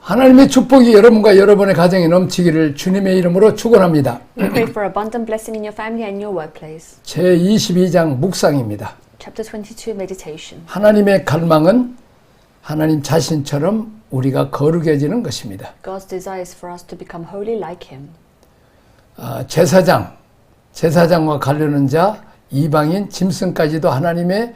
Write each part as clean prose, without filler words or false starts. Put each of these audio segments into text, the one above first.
하나님의 축복이 여러분과 여러분의 가정에 넘치기를 주님의 이름으로 축원합니다. We pray for abundant blessing in your family and your workplace. 제22장 묵상입니다. Chapter 22 Meditation. 하나님의 갈망은 하나님 자신처럼 우리가 거룩해지는 것입니다. God's desire is for us to become holy like Him. 제사장과 관련한 자, 이방인, 짐승까지도 하나님의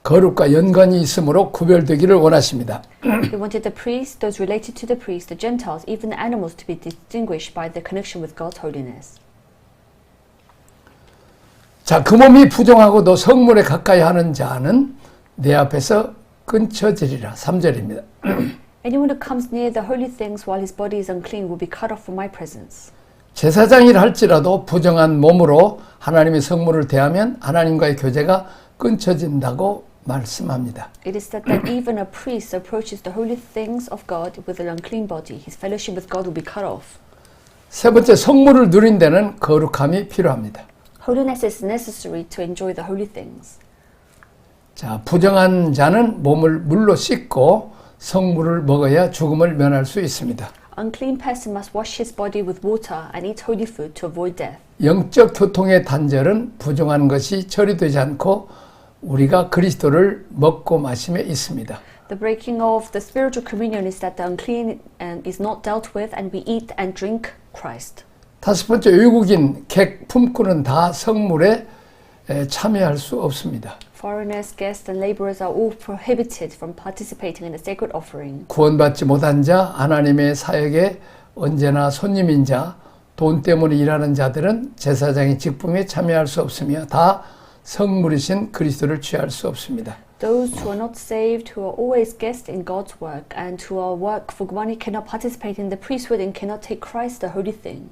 거룩과 연관이 있으므로 구별되기를 원하십니다. He wanted the priests, those related to the priests, the Gentiles, even the animals to be distinguished by their connection with God's holiness. 자, 그 몸이 부정하고 너 성물에 가까이 하는 자는 내 앞에서 끊쳐지리라. 3절입니다. Anyone who comes near the holy things while his body is unclean will be cut off from my presence. 제사장이라 할지라도 부정한 몸으로 하나님의 성물을 대하면 하나님과의 교제가 끊쳐진다고 말씀합니다. It is said that even a priest approaches the holy things of God with an unclean body. His fellowship with God will be cut off. 세 번째, 성물을 누린 데는 거룩함이 필요합니다. Holiness is necessary to enjoy the holy things. 자, 부정한 자는 몸을 물로 씻고 성물을 먹어야 죽음을 면할 수 있습니다. Unclean person must wash his body with water and eat holy food to avoid death. 영적 교통의 단절은 부정한 것이 처리되지 않고 우리가 그리스도를 먹고 마심에 있습니다. The breaking of the spiritual communion is that the unclean is not dealt with and we eat and drink Christ. 다섯 번째, 외국인, 객, 품꾼은 다 성물에 참여할 수 없습니다. Foreigners, guests and laborers are all prohibited from participating in the sacred offering. 구원받지 못한 자, 하나님의 사역에 언제나 손님인 자, 돈 때문에 일하는 자들은 제사장의 직분에 참여할 수 없으며 다 성물이신 그리스도를 취할 수 없습니다. Those who are not saved, who are always guests in God's work and who are work for money cannot participate in the priesthood and cannot take Christ the holy thing.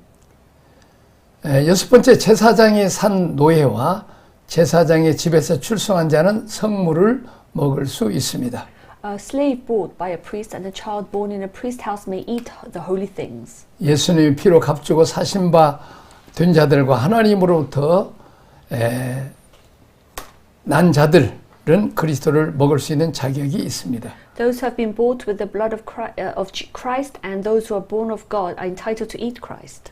여섯 번째, 제사장이 산 노예와 제사장의 집에서 출생한 자는 성물을 먹을 수 있습니다. A slave bought by a priest and a child born in a priest house may eat the holy things. 예수님의 피로 값주고 사신 바 된 자들과 하나님으로부터 난 자들은 그리스도를 먹을 수 있는 자격이 있습니다. Those who have been bought with the blood of Christ and those who are born of God are entitled to eat Christ.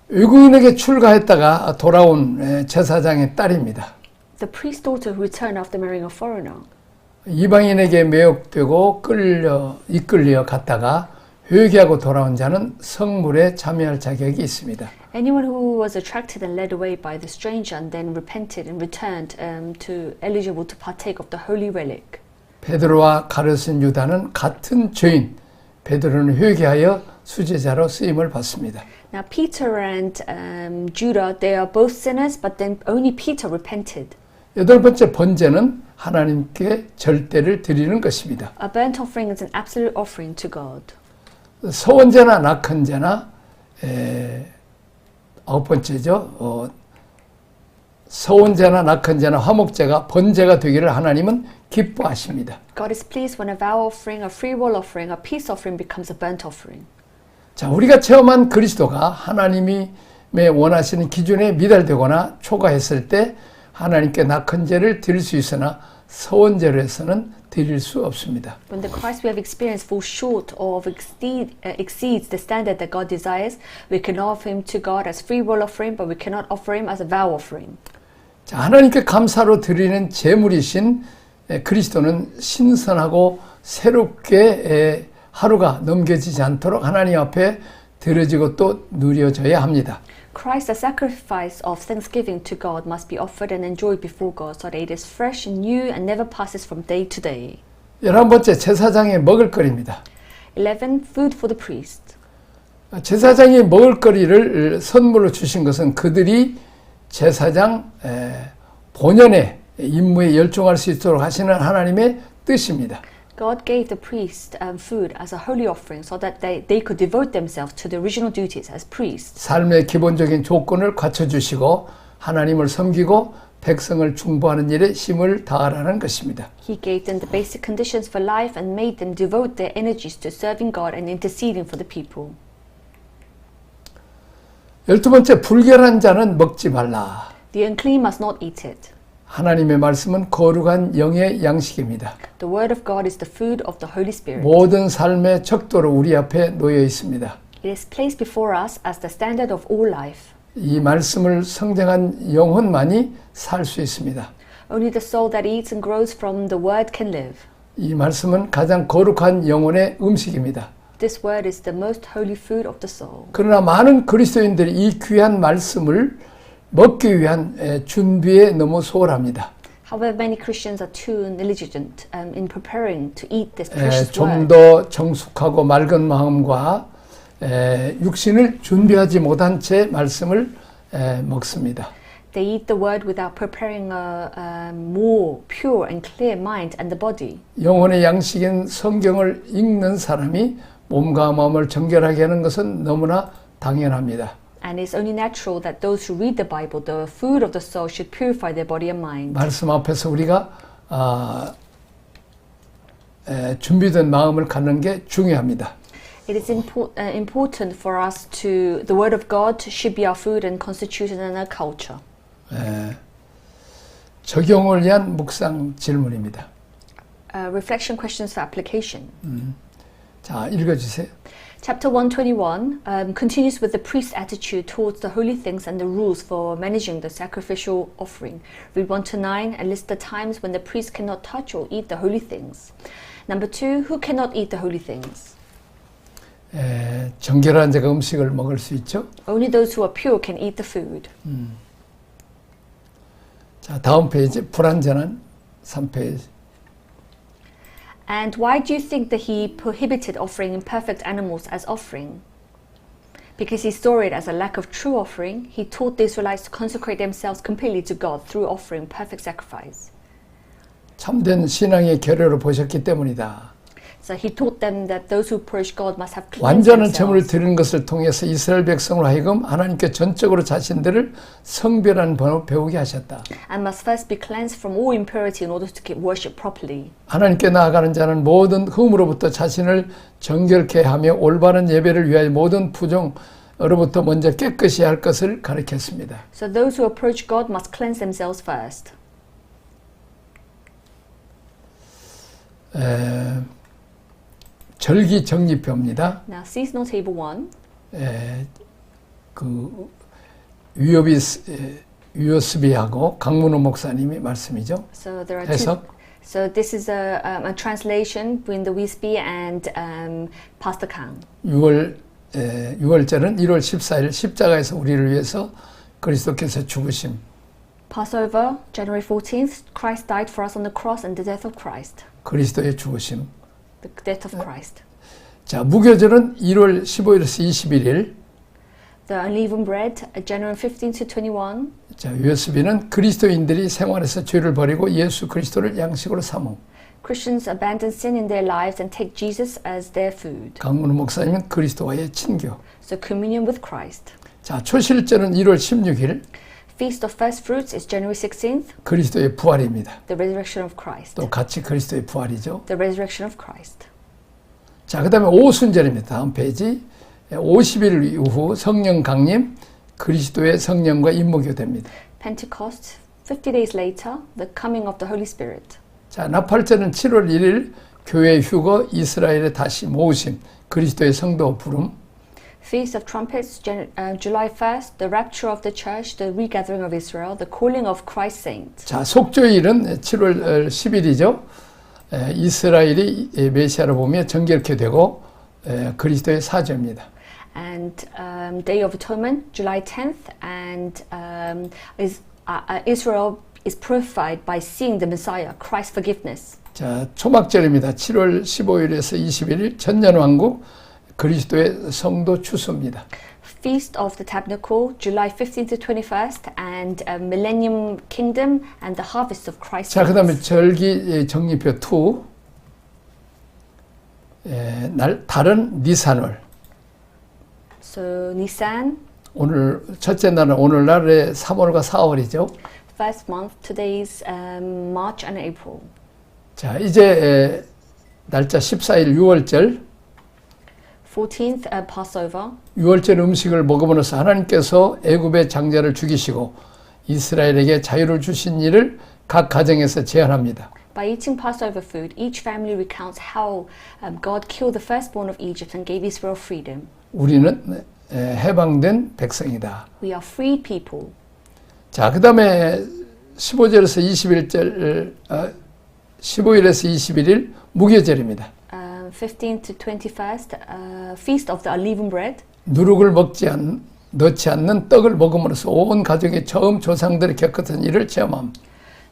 외국인에게 출가했다가 돌아온 제사장의 딸입니다. The priest's daughter who returned after marrying a foreigner. 이방인에게 매혹되고 이끌려 갔다가 회개하고 돌아온 자는 성물에 참여할 자격이 있습니다. Anyone who was attracted and led away by the stranger and then repented and returned eligible to partake of the holy relic. 베드로와 가룟 유다는 같은 죄인. 베드로는 회개하여 수제자로 쓰임을 받습니다. Now Peter and Judah, they are both sinners, but then only Peter repented. 여덟 번째, 번제는 하나님께 절대를 드리는 것입니다. A burnt offering is an absolute offering to God. 서원제나 낙헌제나 아홉 번째죠. 서원제나 낙헌제나 화목제가 번제가 되기를 하나님은 기뻐하십니다. God is pleased when a vow offering, a freewill offering, a peace offering becomes a burnt offering. 자, 우리가 체험한 그리스도가 하나님이 원하시는 기준에 미달되거나 초과했을 때 하나님께 낙헌제를 드릴 수 있으나 서원제로 해서는 드릴 수 없습니다. When the Christ we have experienced falls short or exceeds the standard that God desires, we can offer him to God as free will offering, but we cannot offer him as a vow offering. 자, 하나님께 감사로 드리는 제물이신 그리스도는 신선하고 새롭게 하루가 넘겨지지 않도록 하나님 앞에 드려지고 또 누려져야 합니다. Christ, the sacrifice of thanksgiving to God, must be offered and enjoyed before God so that it is fresh and new and never passes from day to day. 11번째, 제사장의 먹을거리입니다. 11. Food for the priest. 제사장이 먹을거리를 선물로 주신 것은 그들이 제사장 본연의 임무에 열중할 수 있도록 하시는 하나님의 뜻입니다. God gave the priest food as a holy offering so that they could devote themselves to the original duties as priests. 삶의 기본적인 조건을 갖춰주시고 하나님을 섬기고 백성을 중보하는 일에 힘을 다하라는 것입니다. He gave them the basic conditions for life and made them devote their energies to serving God and interceding for the people. 12번째, 불결한 자는 먹지 말라. The unclean must not eat it. 하나님의 말씀은 거룩한 영의 양식입니다. The word of God is the food of the Holy Spirit. 모든 삶의 척도로 우리 앞에 놓여 있습니다. It is placed before us as the standard of all life. 이 말씀을 성장한 영혼만이 살 수 있습니다. Only the soul that eats and grows from the word can live. 이 말씀은 가장 거룩한 영혼의 음식입니다. This word is the most holy food of the soul. 그러나 많은 그리스도인들이 이 귀한 말씀을 먹기 위한 준비에 너무 소홀합니다. However, many Christians are too negligent in preparing to eat this precious 좀 word. 더 정숙하고 맑은 마음과 육신을 준비하지 못한 채 말씀을 먹습니다. They eat the word without preparing a more pure and clear mind and the body. 영혼의 양식인 성경을 읽는 사람이 몸과 마음을 정결하게 하는 것은 너무나 당연합니다. And it's only natural that those who read the Bible, the food of the soul, should purify their body and mind. 말씀 앞에서 우리가 준비된 마음을 갖는 게 중요합니다. It is important for us to, the word of God should be our food and constitution and our culture. 적용을 위한 묵상 질문입니다. Reflection questions for application. 자, 읽어주세요. Chapter 121 continues with the priest's attitude towards the holy things and the rules for managing the sacrificial offering. Read 1 to 9 and list the times when the priest cannot touch or eat the holy things. Number 2, who cannot eat the holy things? 정결한 자가 음식을 먹을 수 있죠. Only those who are pure can eat the food. 자, 다음 페이지 불완전한 3페이지. And why do you think that he prohibited offering imperfect animals as offering? Because he saw it as a lack of true offering, he taught the Israelites to consecrate themselves completely to God through offering perfect sacrifice. 참된 신앙의 결여를 보셨기 때문이다. So he taught them that those who approach God must have cleansed 완전한 제물을 themselves. 드리는 것을 통해서 이스라엘 백성으로 하여금 하나님께 전적으로 자신들을 성별한 번호 배우게 하셨다. And must first be cleansed from all impurity in order to get worship properly. 하나님께 나아가는 자는 모든 흠으로부터 자신을 정결케 하며 올바른 예배를 위하여 모든 부정으로부터 먼저 깨끗이 할 것을 가르쳤습니다. So those who approach God must cleanse themselves first. 절기 정리표입니다. Now, seasonal table 1. 그 유어스비하고 강문호 목사님이 말씀이죠. So there are 해석. So this is a translation between the Wisby and Pastor Kang. 6월절은 1월 14일 십자가에서 우리를 위해서 그리스도께서 죽으심. Passover, January 14th, Christ died for us on the cross and the death of Christ. 그리스도의 죽으심. The death of Christ. 자, 무교절은 1월 15일에서 21일. The unleavened bread, January 15th to 21. 자, USB는 그리스도인들이 생활에서 죄를 버리고 예수 그리스도를 양식으로 삼음. Christians abandon sin in their lives and take Jesus as their food. 강문호 목사님은 그리스도와의 친교. So communion with Christ. 자, 초실절은 1월 16일. Feast of First Fruits is January 16th. 그리스도의 부활입니다. The resurrection of Christ. 또 같이 그리스도의 부활이죠. The resurrection of Christ. 자, 그 다음에 오순절입니다. 다음 페이지. 50일 이후 성령 강림, 그리스도의 성령과 임무교대입니다. Pentecost, 50 days later, the coming of the Holy Spirit. 자, 나팔절은 7월 1일 교회 휴거, 이스라엘의 다시 모으심, 그리스도의 성도 부름. Feast of Trumpets, July 1st, the rapture of the church, the regathering of Israel, the calling of Christ's saints. 자, 속죄일은 7월 10일이죠. 이스라엘이 메시아를 보며 정결케 되고 그리스도의 사죄입니다. And Day of Atonement, July 10th, and Israel is purified by seeing the Messiah, Christ's forgiveness. 자, 초막절입니다. 7월 15일에서 21일 천년왕국 그리스도의 성도 추수입니다. Feast of the Tabernacle, July 15th to 21st, and Millennium Kingdom and the Harvest of Christ. 자, 그 다음에 절기 정리표 2. 달은 니산월. So Nisan, 오늘 첫째 날은 오늘날의 3월과 4월이죠. first month, today's March and April. 자, 이제 날짜 14일 6월절. 14th, Passover. 6월절 음식을 먹음으로써 하나님께서 애굽의 장자를 죽이시고 이스라엘에게 자유를 주신 일을 각 가정에서 제안합니다. By eating Passover food, each family recounts how God killed the firstborn of Egypt and gave Israel freedom. 우리는 해방된 백성이다. We are freed people. 자, 그 다음에 15절에서 21절, 15일에서 21일 무교절입니다. 15th to 21st, Feast of the Unleavened Bread. 누룩을 넣지 않는 떡을 먹음으로써 온 가족이 처음 조상들이 겪었던 일을 체험함.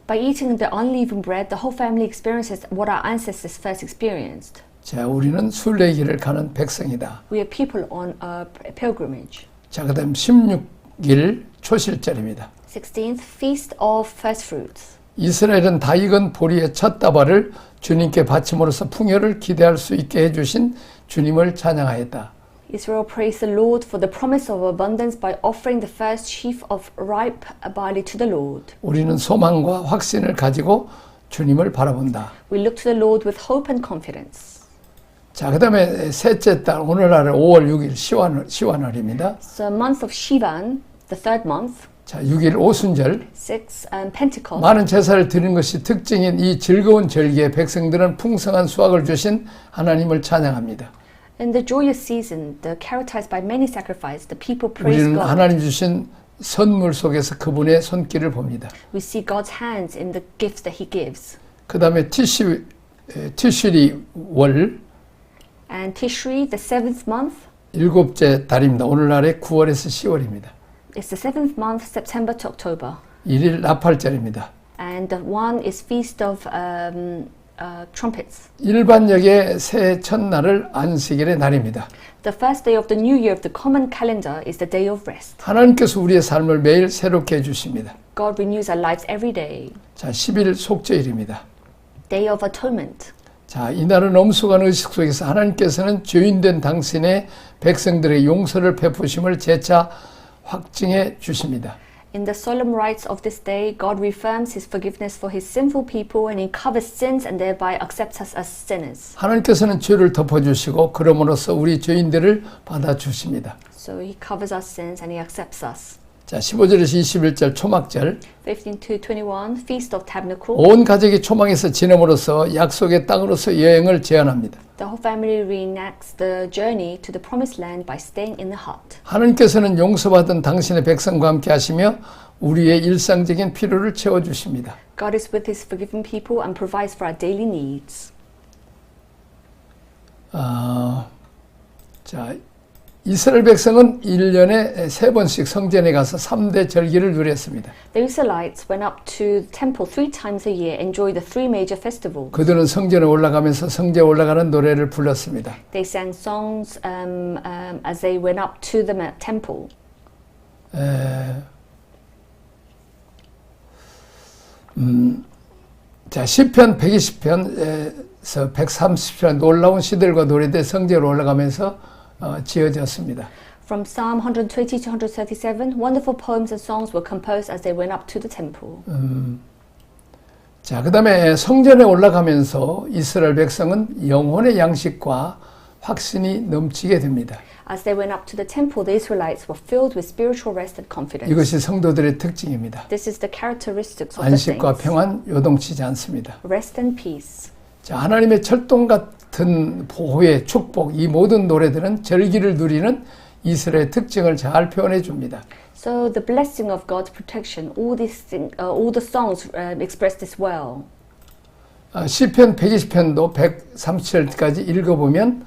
By eating the unleavened bread, the whole family experiences what our ancestors first experienced. 자, 우리는 순례길을 가는 백성이다. We are people on a pilgrimage. 자, 그 다음 16일 초실절입니다. 16th, Feast of First Fruits. 이스라엘은 다 익은 보리의 첫 다발을 주님께 바침으로써 풍요를 기대할 수 있게 해주신 주님을 찬양하였다. Israel praised the Lord for the promise of abundance by offering the first sheaf of ripe barley to the Lord. 우리는 소망과 확신을 가지고 주님을 바라본다. We look to the Lord with hope and confidence. 자, 그 다음에 셋째 달, 오늘날은 5월 6일 시완월입니다. So month of Shivan, the third month. 자, 6일 오순절. 6, Pentecost. 많은 제사를 드리는 것이 특징인 이 즐거운 절기에 백성들은 풍성한 수확을 주신 하나님을 찬양합니다. In the joyous season, characterized by many sacrifices, the people praise 우리는 God. 하나님 주신 선물 속에서 그분의 손길을 봅니다. We see God's hands in the gifts that He gives. 그 다음에 티슈리 월 And Tishri, the seventh month, 일곱째 달입니다. 오늘날의 9월에서 10월입니다. is the seventh month, September to October. 1일 나팔절입니다. And the one is Feast of Trumpets. 일반역의 새해 첫날을 안식일의 날입니다. The first day of the new year of the common calendar is the day of rest. 하나님께서 우리의 삶을 매일 새롭게 해주십니다. God renews our lives every day. 자, 10일 속죄일입니다. Day of Atonement. 자, 이날은 엄숙한 의식 속에서 하나님께서는 죄인된 당신의 백성들의 용서를 베푸심을 재차 확증해 주십니다. In the solemn rites of this day, God reaffirms His forgiveness for His sinful people and He covers sins and thereby accepts us as sinners. 하나님께서는 죄를 덮어주시고 그럼으로써 우리 죄인들을 받아주십니다. So He covers our sins and He accepts us. 자, 15절에서 21절 초막절. 15 to 21, Feast of Tabernacle. 온 가족이 초막에서 지냄으로써 약속의 땅으로서 여행을 제안합니다. The whole family reenacts the journey to the promised land by staying in the hut. 하나님께서는 용서받은 당신의 백성과 함께 하시며 우리의 일상적인 필요를 채워주십니다. God is with His forgiven people and provides for our daily needs. 자, 이스라엘 백성은 1년에 3번씩 성전에 가서 3대 절기를 누렸습니다. The Israelites went up to the temple 3 times a year, enjoy the 3 major festivals. 그들은 성전에 올라가면서 성전에 올라가는 노래를 불렀습니다. They sang songs as they went up to the temple. 자, 시편 120편에서 130편 놀라운 시들과 노래들 성전으로 올라가면서 지어졌습니다. From Psalm 120 to 137, wonderful poems and songs were composed as they went up to the temple. 자, 그 다음에 성전에 올라가면서 이스라엘 백성은 영혼의 양식과 확신이 넘치게 됩니다. As they went up to the temple, the Israelites were filled with spiritual rest and confidence. 이것이 성도들의 특징입니다. This is the characteristics of the 안식과 saints. 평안 요동치지 않습니다. Rest and peace. 자, 하나님의 철동 같은 보호의 축복, 이 모든 노래들은 절기를 누리는 이스라엘의 특징을 잘 표현해 줍니다. So the blessing of God's protection, all the songs express this well. 시편 120편도 137절까지 읽어보면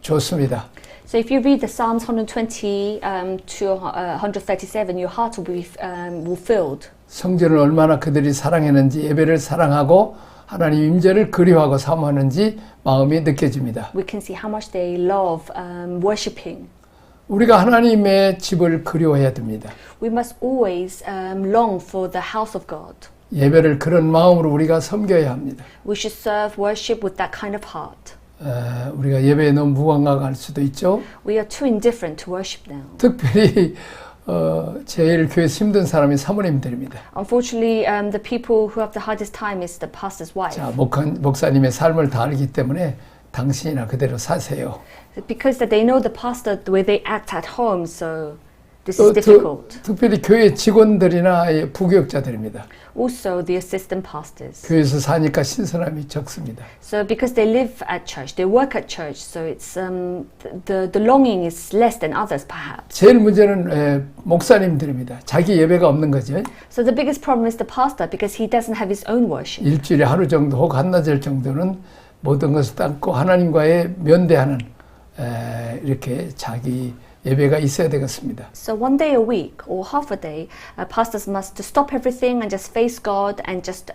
좋습니다. So if you read the Psalms 120 to 137, your heart will be filled. 성전을 얼마나 그들이 사랑했는지, 예배를 사랑하고 하나님 임재를 그리워하고 사모하는지 마음이 느껴집니다. We can see how much they love worshiping. 우리가 하나님의 집을 그리워해야 됩니다. We must always long for the house of God. 예배를 그런 마음으로 우리가 섬겨야 합니다. We should serve worship with that kind of heart. 우리가 예배에 너무 무감각할 수도 있죠. We are too indifferent to worship now. 특별히 제일 교회에서 힘든 사람이 사모님들입니다. Unfortunately, the people who have the hardest time is the pastor's wife. 자, 목사님의 삶을 다 알기 때문에 당신이나 그대로 사세요. Because that they know the pastor, the way they act at home, so This is difficult. 특별히 교회 직원들이나 부교역자들입니다. Also, the assistant pastors. 교회에서 사니까 신선함이 적습니다. So, because they live at church, they work at church, so it's the longing is less than others, perhaps. 제일 문제는 목사님들입니다. 자기 예배가 없는 거죠. So the biggest problem is the pastor because he doesn't have his own worship. 일주일에 하루 정도 혹 한나절 정도는 모든 것을 담고 하나님과의 면대하는 이렇게 자기 예배가 있어야 되겠습니다. So one day a week or half a day, pastors must stop everything and just face God and just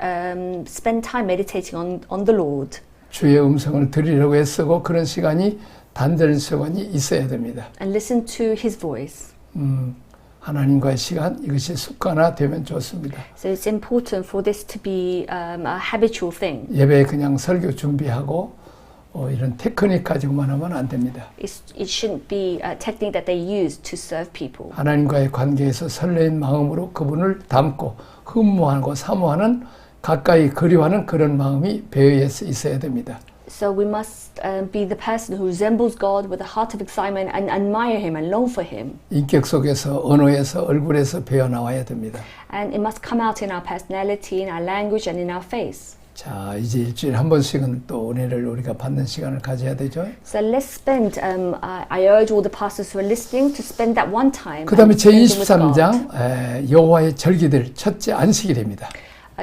spend time meditating on the Lord. 주의 음성을 들으려고 애쓰고 그런 시간이 단절 시간이 있어야 됩니다. And listen to His voice. 하나님과의 시간 이것이 습관화되면 좋습니다. So it's important for this to be a habitual thing. 예배에 그냥 설교 준비하고 이런 테크닉 가지고만 하면 안 됩니다. It shouldn't be a technique that they use to serve people. 하나님과의 관계에서 설레인 마음으로 그분을 닮고 흠모하고 사모하는 가까이 그리워하는 그런 마음이 배에 있어야 됩니다. So we must be the person who resembles God with a heart of excitement and admire Him and long for Him. 인격 속에서 언어에서 얼굴에서 배어 나와야 됩니다. And it must come out in our personality, in our language, and in our face. 자, 이제 일주일에 한 번씩은 또 은혜를 우리가 받는 시간을 가져야 되죠. So let's spend. I urge all the pastors who are listening to spend that one time. 그 다음에 spending with God. 제23장 여호와의 절기들 첫째 안식일입니다.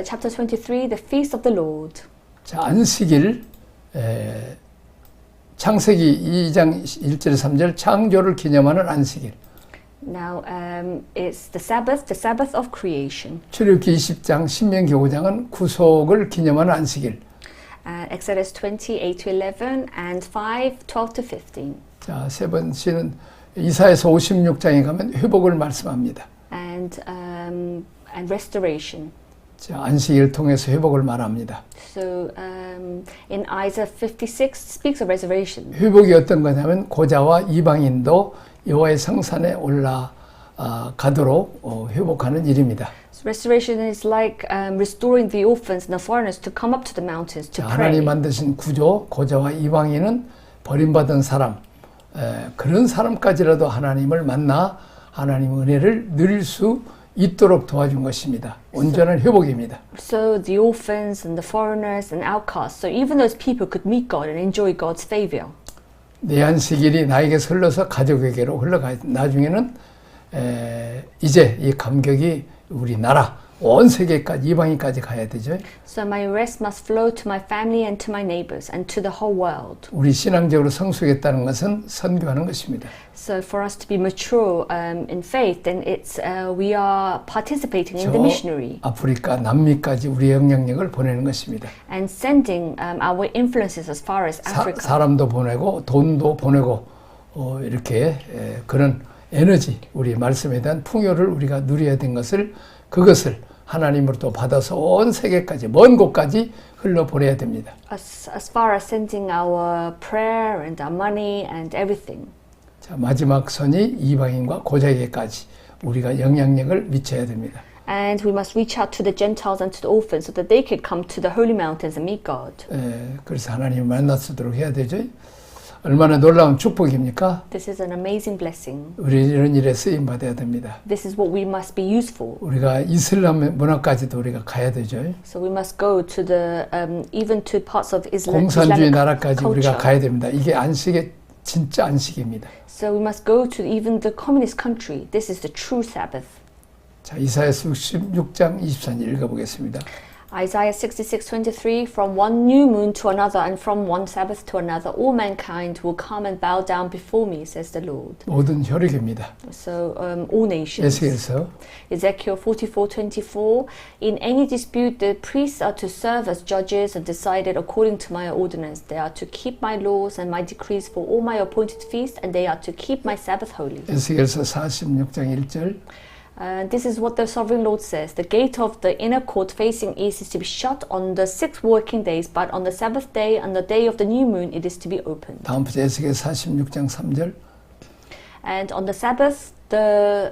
Chapter 23, the feast of the Lord. 자, 안식일 창세기 2장 1절 3절 창조를 기념하는 안식일. Now it's the Sabbath of creation. 출애굽기 20장 신명기 5장은 구속을 기념하는 안식일. Exodus 28 to 11 and 5, 12 to 15. 자, 세 번째는 이사야서 56장에 가면 회복을 말씀합니다. And restoration. 자, 안식일을 통해서 회복을 말합니다. So in Isaiah 56 speaks of restoration. 회복이 어떤 거냐면 고자와 이방인도 여호와의 성산에 올라가도록 회복하는 일입니다. So restoration is like restoring the orphans and the foreigners to come up to the mountains to 자, pray. 하나님 만드신 구조, 고자와 이방인은 버림받은 사람, 그런 사람까지라도 하나님을 만나 하나님의 은혜를 누릴 수 있도록 도와준 것입니다. 온전한 회복입니다. So the orphans and the foreigners and outcasts, so even those people could meet God and enjoy God's favor. 내 안식일이 나에게서 흘러서 가족에게로 흘러가 나중에는 이제 이 감격이 우리나라 온 세계까지 이방인까지 가야 되죠. So my rest must flow to my family and to my neighbors and to the whole world. 우리 신앙적으로 성숙했다는 것은 선교하는 것입니다. So for us to be mature in faith, then it's we are participating in the missionary 아프리카, 남미까지 우리의 영향력을 보내는 것입니다. and sending our influences as far as Africa. 사람도 보내고 돈도 보내고 이렇게 그런 에너지, 우리 말씀에 대한 풍요를 우리가 누려야 된 것을 그것을 하나님으로부터 받아서 온 세계까지 먼 곳까지 흘러보내야 됩니다. As far as sending our prayer and our money and everything. 자, 마지막 선이 이방인과 고자에게까지 우리가 영향력을 미쳐야 됩니다. And we must reach out to the Gentiles and to the orphans so that they could come to the holy mountains and meet God. 그래서 하나님을 만나서도록 해야 되죠. 얼마나 놀라운 축복입니까? This is an amazing blessing. 우리 이런 일에 쓰임 받아야 됩니다. This is what we must be used for. 우리가 이슬람 문화까지도 우리가 가야 되죠. So we must go to the even to parts of 공산주의 Islamic 나라까지 우리가 culture. 가야 됩니다. 이게 안식의 진짜 안식입니다. So we must go to even the communist country. This is the true Sabbath. 자, 이사야서 66장 24절 읽어보겠습니다. Isaiah 66:23 From one new moon to another and from one Sabbath to another all mankind will come and bow down before me, says the Lord. 모든 혈육입니다. So all nations. 에스겔서 Ezekiel 44:24 In any dispute the priests are to serve as judges and decide it according to my ordinance. They are to keep my laws and my decrees for all my appointed feasts, and they are to keep my Sabbath holy. 에스겔서 46장 1절 This is what the sovereign Lord says. The gate of the inner court facing east is to be shut on the 6 working days, but on the Sabbath day and the day of the new moon it is to be opened. 다음 주 에스겔 46장 3절 And on the Sabbath, the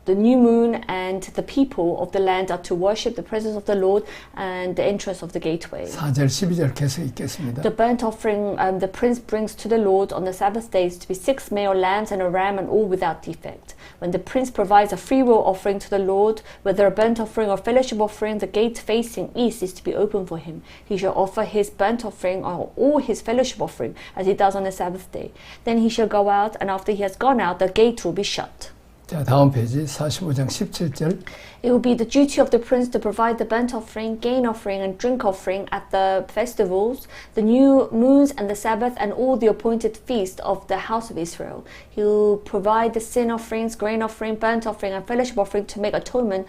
the new moon and the people of the land are to worship the presence of the Lord and the entrance of the gateway. 4절 12절 계속 읽겠습니다. The burnt offering the prince brings to the Lord on the Sabbath days to be 6 male lambs and a ram and all without defect. When the prince provides a freewill offering to the Lord, whether a burnt offering or fellowship offering, the gate facing east is to be open for him. He shall offer his burnt offering or his fellowship offering as he does on the Sabbath day. Then he shall go out, and after he has gone out, the gate will be shut. 자, 다음 페이지 45장 17절. It will be the duty of the prince to provide the burnt offering, gain offering, and drink offering at the festivals, the new moons and the Sabbath, and all the appointed feasts of the house of Israel. He will provide the sin offerings, grain offering, burnt offering, and fellowship offering to make atonement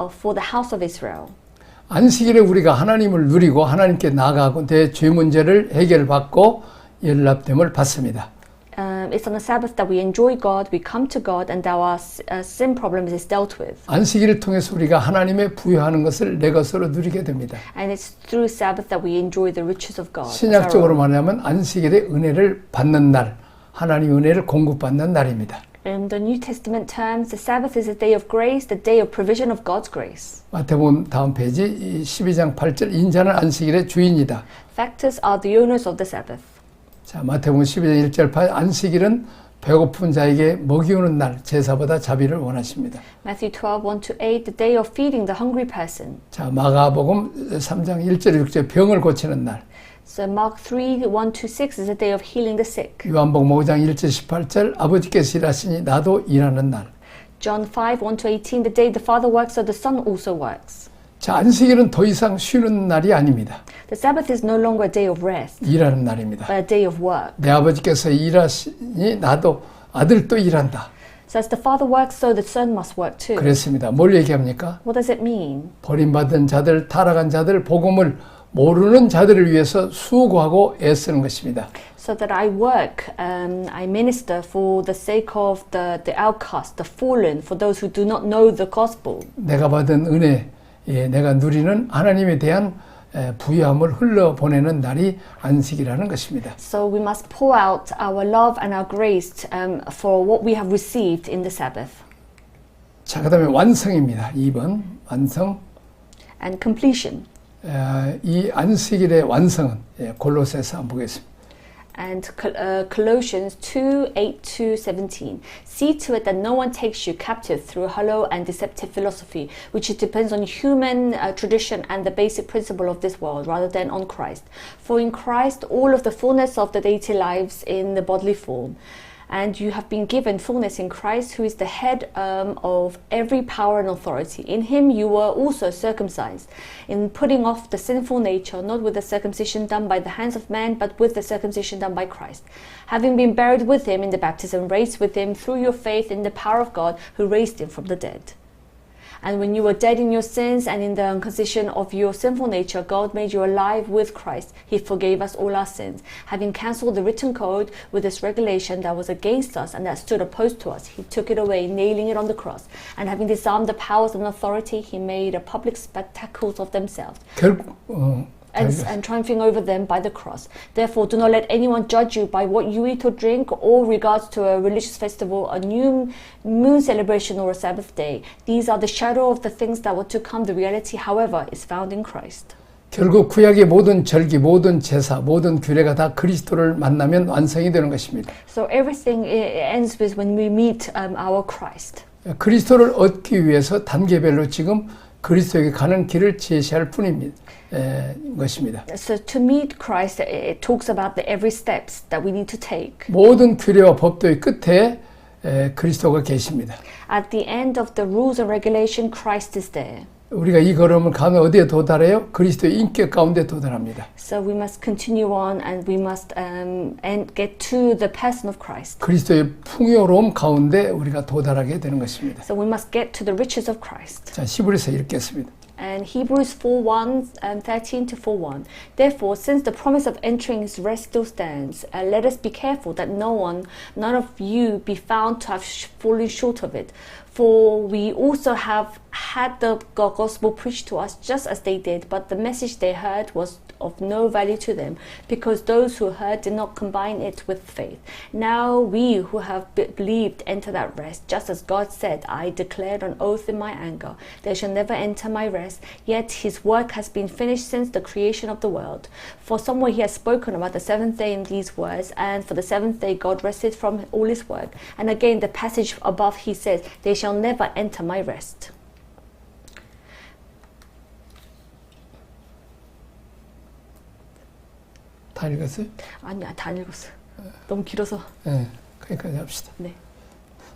for the house of Israel. 안식일에 우리가 하나님을 누리고 하나님께 나아가고 내 죄 문제를 해결받고 연락됨을 받습니다. It's on the Sabbath that we enjoy God, we come to God, and our sin problem is dealt with. 안식일을 통해서 우리가 하나님의 부여하는 것을 내 것으로 누리게 됩니다. And it's through Sabbath that we enjoy the riches of God. 신약적으로 말하면 안식일에 은혜를 받는 날, 하나님 은혜를 공급받는 날입니다. In the New Testament terms, the Sabbath is a day of grace, the day of provision of God's grace. 마태복음 다음 페이지 12장 8절 인자는 안식일의 주인이다. Factors are the owners of the Sabbath. 자, 마태복음 12장 1절 8 안식일은 배고픈 자에게 먹이우는 날 제사보다 자비를 원하십니다. Matthew 12:1-8, the day of feeding the hungry person. 자, 마가복음 3장 1절 6절 병을 고치는 날. So Mark 3:1-6 is a day of healing the sick. 요한복음 5장 1절 18절 아버지께서 일하시니 나도 일하는 날. John 5:1-18, the day the Father works, so the Son also works. 자, 안식일은 더 이상 쉬는 날이 아닙니다. The Sabbath is no longer a day of rest, 일하는 날입니다. but a day of work. 내 아버지께서 일하시니 나도 아들도 일한다. So as the Father works, so the Son must work too. 그랬습니다. 뭘 얘기합니까? What does it mean? 버림받은 자들, 타락한 자들, 복음을 모르는 자들을 위해서 수고하고 애쓰는 것입니다. So that I work, I minister for the sake of the outcast, the fallen, for those who do not know the gospel. 내가 받은 은혜, 내가 누리는 하나님에 대한 부유함을 흘러보내는 날이 안식이라는 것입니다. So we must pour out our love and our grace for what we have received in the Sabbath. 자, 그 다음에 완성입니다. 2번 완성. And completion. 이 안식일의 완성은 골로새서 한번 보겠습니다. And Colossians 2:8-17. See to it that no one takes you captive through hollow and deceptive philosophy, which depends on human tradition and the basic principle of this world, rather than on Christ. For in Christ, all of the fullness of the deity lives in the bodily form. And you have been given fullness in Christ, who is the head of every power and authority. In him you were also circumcised, in putting off the sinful nature, not with the circumcision done by the hands of man, but with the circumcision done by Christ. Having been buried with him in the baptism, raised with him through your faith in the power of God, who raised him from the dead. And when you were dead in your sins and in the uncircumcision of your sinful nature, God made you alive with Christ. He forgave us all our sins. Having cancelled the written code with its regulation that was against us and that stood opposed to us, he took it away, nailing it on the cross. And having disarmed the powers and authority, he made a public spectacle of themselves. 결국 And triumphing over them by the cross. Therefore, do not let anyone judge you by what you eat or drink, or regards to a religious festival, a new moon celebration, or a Sabbath day. These are the shadow of the things that were to come. The reality, however, is found in Christ. 결국 구약의 모든 절기, 모든 제사, 모든 규례가 다 그리스도를 만나면 완성이 되는 것입니다. So everything ends with when we meet our Christ. 그리스도를 얻기 위해서 단계별로 지금 그리스도에게 가는 길을 제시할 뿐입니다. 것입니다. So to meet Christ, it talks about the every steps that we need to take. 모든 규례와 법도의 끝에 그리스도가 계십니다. At the end of the rules and regulation, Christ is there. 우리가 이 걸음을 가면 어디에 도달해요? 그리스도의 인격 가운데 도달합니다. So we must continue on, and we must and get to the person of Christ. 그리스도의 풍요로움 가운데 우리가 도달하게 되는 것입니다. So we must get to the riches of Christ. 자, 히브리서 읽겠습니다. And Hebrews 4:1 and 13-4:1. Therefore, since the promise of entering his rest still stands, let us be careful that none of you be found to have fallen short of it. For we also have had the gospel preached to us just as they did, but the message they heard was of no value to them, because those who heard did not combine it with faith. Now we who have believed enter that rest, just as God said, I declared on oath in my anger, they shall never enter my rest, yet his work has been finished since the creation of the world. For somewhere he has spoken about the seventh day in these words, and for the seventh day God rested from all his work. And again, the passage above he says, they shall never enter my rest. 다 읽었어요? 아니야, 다 안 읽었어요. 너무 길어서. 네, 거기까지 합시다. 네.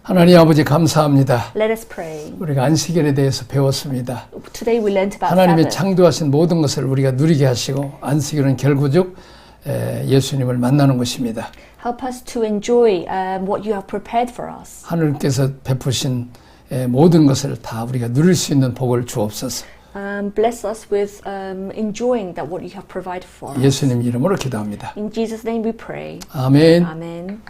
하나님 아버지 감사합니다. Let us pray. 우리가 안식일에 대해서 배웠습니다. Today we learned about 하나님의 Sabbath. 창조하신 모든 것을 우리가 누리게 하시고 안식일은 결국적 예수님을 만나는 것입니다. Help us to enjoy what you have prepared for us. 하나님께서 베푸신 모든 것을 다 우리가 누릴 수 있는 복을 주옵소서. Bless us with enjoying that what you have provided for us. 예수님 이름으로 기도합니다. In Jesus' name we pray. 아멘. Amen.